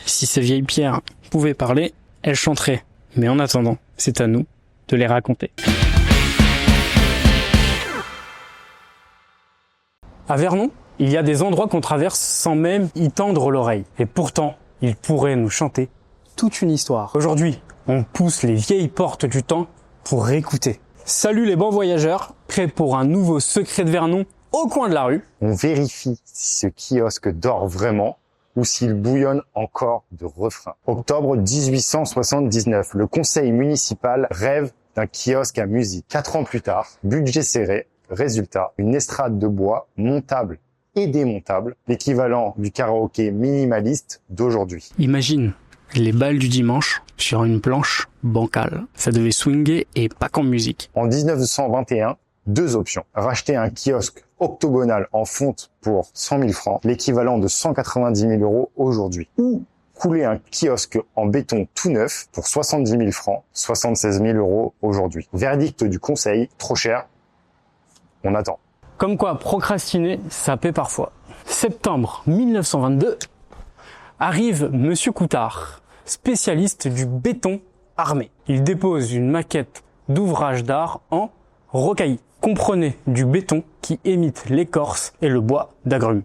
Si ces vieilles pierres pouvaient parler, elles chanteraient. Mais en attendant, c'est à nous de les raconter. À Vernon, il y a des endroits qu'on traverse sans même y tendre l'oreille. Et pourtant, ils pourraient nous chanter toute une histoire. Aujourd'hui, on pousse les vieilles portes du temps pour écouter. Salut les bons voyageurs, prêts pour un nouveau secret de Vernon au coin de la rue. On vérifie si ce kiosque dort vraiment ou s'il bouillonne encore de refrains. Octobre 1879, le conseil municipal rêve d'un kiosque à musique. 4 ans plus tard, budget serré, résultat, une estrade de bois montable et démontable, l'équivalent du karaoké minimaliste d'aujourd'hui. Imagine les balles du dimanche sur une planche bancale. Ça devait swinguer et pas qu'en musique. En 1921, 2 options. Racheter un kiosque octogonal en fonte pour 100 000 francs, l'équivalent de 190 000 euros aujourd'hui. Ou couler un kiosque en béton tout neuf pour 70 000 francs, 76 000 euros aujourd'hui. Verdict du conseil, trop cher, on attend. Comme quoi, procrastiner, ça paie parfois. Septembre 1922, arrive Monsieur Coutard, spécialiste du béton armé. Il dépose une maquette d'ouvrage d'art en rocaillie. Comprenez du béton qui imite l'écorce et le bois d'agrumes.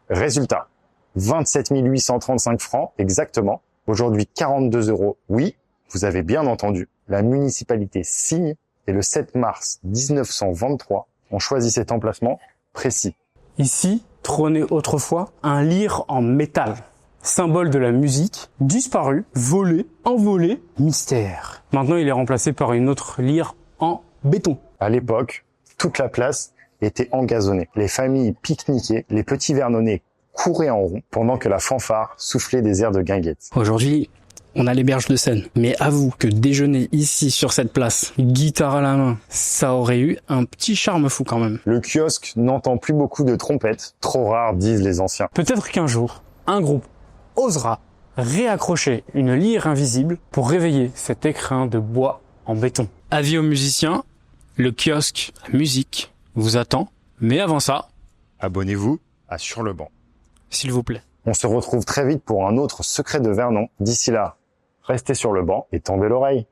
Résultat, 27 835 francs exactement. Aujourd'hui 42 euros. Oui, vous avez bien entendu. La municipalité signe et le 7 mars 1923, on choisit cet emplacement précis. Ici, trônait autrefois un lyre en métal, symbole de la musique, disparu, volé, envolé, mystère. Maintenant, il est remplacé par une autre lyre en béton. À l'époque, toute la place était engazonnée. Les familles pique-niquaient, les petits Vernonnais couraient en rond pendant que la fanfare soufflait des airs de guinguette. Aujourd'hui, on a les berges de Seine. Mais avoue que déjeuner ici sur cette place, guitare à la main, ça aurait eu un petit charme fou quand même. Le kiosque n'entend plus beaucoup de trompettes, trop rares disent les anciens. Peut-être qu'un jour, un groupe osera réaccrocher une lyre invisible pour réveiller cet écrin de bois en béton. Avis aux musiciens, le kiosque à musique vous attend. Mais avant ça, Abonnez-vous à Sur le banc. s'il vous plaît. On se retrouve très vite pour un autre secret de Vernon. D'ici là, restez sur le banc et tendez l'oreille.